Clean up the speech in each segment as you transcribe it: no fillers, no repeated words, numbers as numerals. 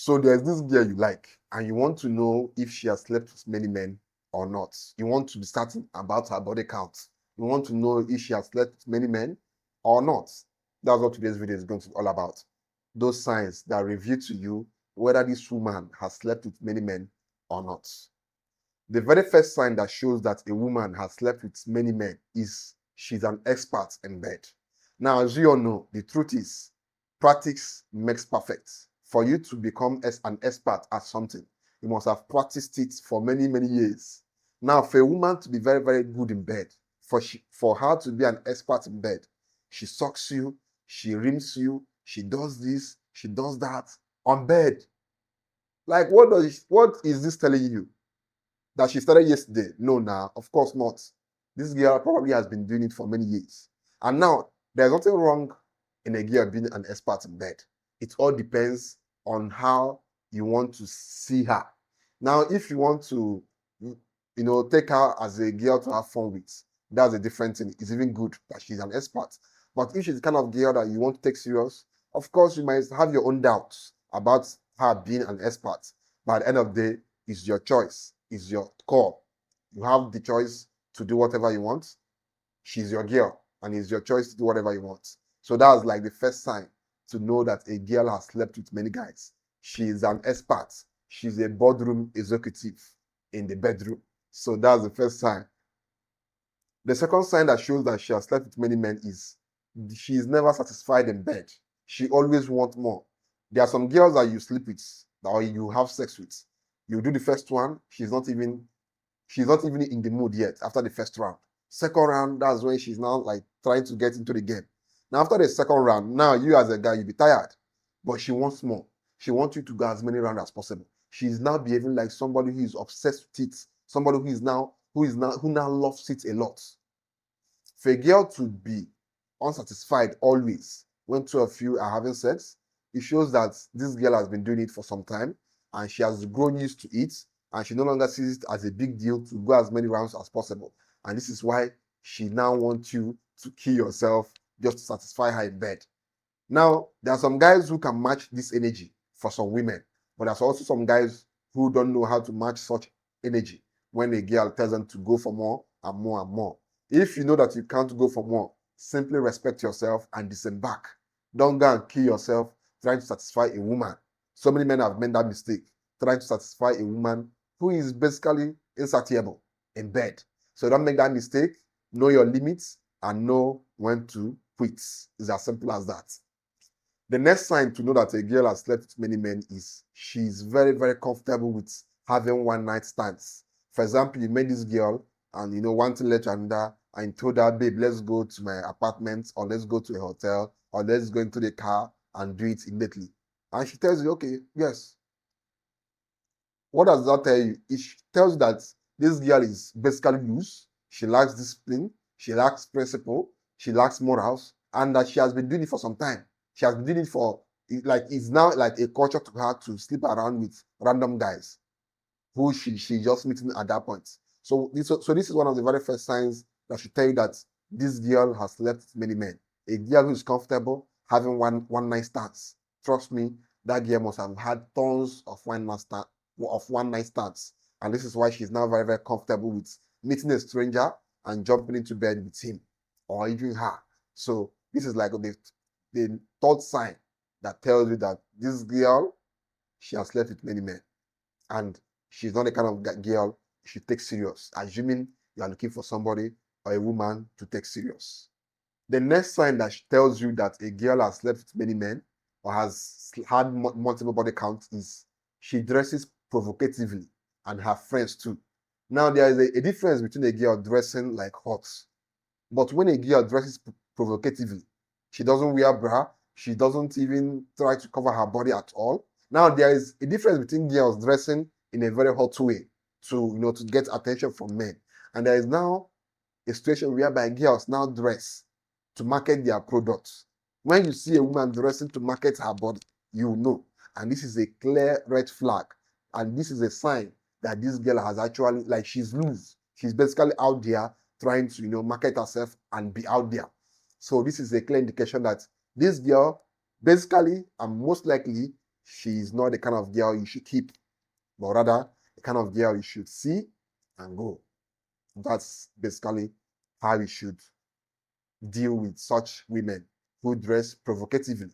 So there's this girl you like, and you want to know if she has slept with many men or not. You want to be certain about her body count. You want to know if she has slept with many men or not. That's what today's video is going to be all about. Those signs that reveal to you whether this woman has slept with many men or not. The very first sign that shows that a woman has slept with many men is she's an expert in bed. Now, as you all know, the truth is practice makes perfect. For you to become an expert at something, you must have practiced it for many, many years. Now, for a woman to be very, very good in bed, for her to be an expert in bed, she sucks you, she rims you, she does this, she does that on bed. Like, what is this telling you? That she started yesterday? No, now, of course not. This girl probably has been doing it for many years. And now, there's nothing wrong in a girl being an expert in bed. It all depends on how you want to see her. Now, if you want to, take her as a girl to have fun with, that's a different thing. It's even good that she's an expert. But if she's the kind of girl that you want to take serious, of course, you might have your own doubts about her being an expert. But at the end of the day, it's your choice. It's your call. You have the choice to do whatever you want. She's your girl, and it's your choice to do whatever you want. So that's like the first sign to know that a girl has slept with many guys. She is an expert. She's a boardroom executive in the bedroom. So that's the first sign. The second sign that shows that she has slept with many men is she is never satisfied in bed. She always wants more. There are some girls that you sleep with or you have sex with. You do the first one, she's not even in the mood yet after the first round. Second round, that's when she's now like trying to get into the game. Now, after the second round, now you as a guy, you'll be tired, but she wants more. She wants you to go as many rounds as possible. She's now behaving like somebody who is obsessed with it, somebody who now loves it a lot. For a girl to be unsatisfied always when two of you are having sex, it shows that this girl has been doing it for some time and she has grown used to it, and she no longer sees it as a big deal to go as many rounds as possible. And this is why she now wants you to kill yourself just to satisfy her in bed. Now, there are some guys who can match this energy for some women, but there's also some guys who don't know how to match such energy when a girl tells them to go for more and more and more. If you know that you can't go for more, simply respect yourself and disembark. Don't go and kill yourself trying to satisfy a woman. So many men have made that mistake, trying to satisfy a woman who is basically insatiable in bed. So don't make that mistake. Know your limits and know when to quit. It's as simple as that. The next sign to know that a girl has slept with many men is she's very, very comfortable with having one night stands. For example, you met this girl and one thing led to another, and told her, babe, let's go to my apartment, or let's go to a hotel, or let's go into the car and do it immediately. And she tells you, okay, yes. What does that tell you? It tells you that this girl is basically loose. She lacks discipline. She lacks principle. She lacks morals, and that she has been doing it for some time. She has been doing it for it's now like a culture to her to sleep around with random guys who she just meeting at that point. So this is one of the very first signs that should tell you that this girl has slept with many men. A girl who is comfortable having one night stands. Trust me, that girl must have had tons of one night stands, and this is why she's now very, very comfortable with meeting a stranger and jumping into bed with him or even her. So this is like the third sign that tells you that this girl, she has slept with many men, and she's not the kind of girl you should take serious, assuming you are looking for somebody or a woman to take serious. The next sign that tells you that a girl has slept with many men or has had multiple body counts is she dresses provocatively, and her friends too. Now, there is a difference between a girl dressing like hot, but when a girl dresses provocatively, she doesn't wear bra, she doesn't even try to cover her body at all. Now, there is a difference between girls dressing in a very hot way to get attention from men, and there is now a situation whereby girls now dress to market their products. When you see a woman dressing to market her body, you know, and this is a clear red flag, and this is a sign that this girl has actually, she's loose. She's basically out there trying to market herself and be out there. So this is a clear indication that this girl basically and most likely she's not the kind of girl you should keep, but rather the kind of girl you should see and go. That's basically how you should deal with such women who dress provocatively.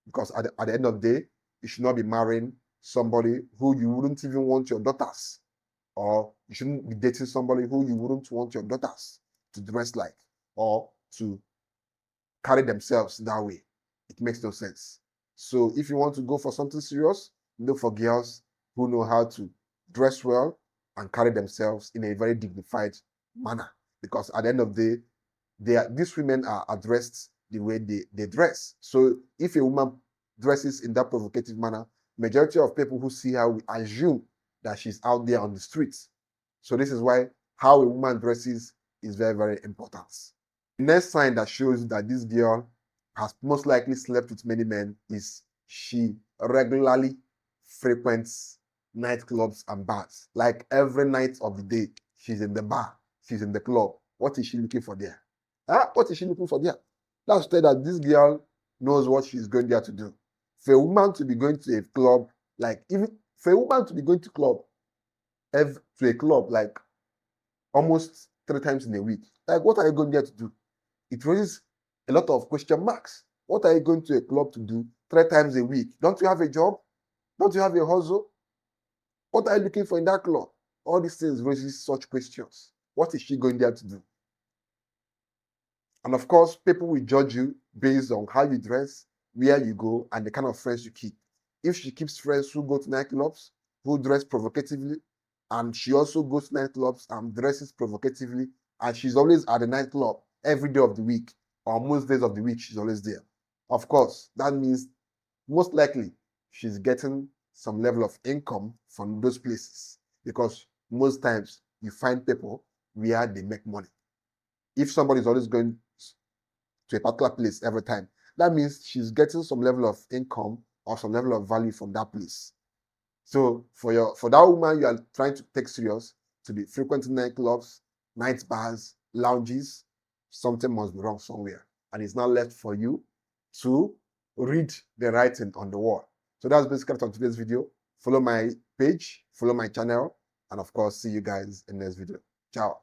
Because at the end of the day, you should not be marrying somebody who you wouldn't even want your daughters, or you shouldn't be dating somebody who you wouldn't want your daughters to dress like or to carry themselves that way. It makes no sense. So if you want to go for something serious, look for girls who know how to dress well and carry themselves in a very dignified manner. Because at the end of the day, these women are addressed the way they dress. So if a woman dresses in that provocative manner, majority of people who see her will assume that she's out there on the streets. So this is why how a woman dresses is very, very important. The next sign that shows that this girl has most likely slept with many men is she regularly frequents nightclubs and bars. Like every night of the day, she's in the bar, she's in the club. What is she looking for there? What is she looking for there? That's to tell that this girl knows what she's going there to do. For a woman to be going to a club, like even for a woman to be going to a club like almost 3 times in a week, like what are you going there to do? It raises a lot of question marks. What are you going to a club to do 3 times a week? Don't you have a job? Don't you have a hustle? What are you looking for in that club? All these things raises such questions. What is she going there to do? And of course, people will judge you based on how you dress, where you go, and the kind of friends you keep. If she keeps friends who go to nightclubs, who dress provocatively, and she also goes to nightclubs and dresses provocatively, and she's always at the nightclub every day of the week, or most days of the week, she's always there. Of course, that means most likely she's getting some level of income from those places, because most times you find people where they make money. If somebody is always going to a particular place every time, that means she's getting some level of income or some level of value from that place. So for that woman you are trying to take serious, to be frequenting nightclubs, night bars, lounges, something must be wrong somewhere. And it's now left for you to read the writing on the wall. So that's basically it on today's video. Follow my page, follow my channel, and of course, see you guys in the next video. Ciao.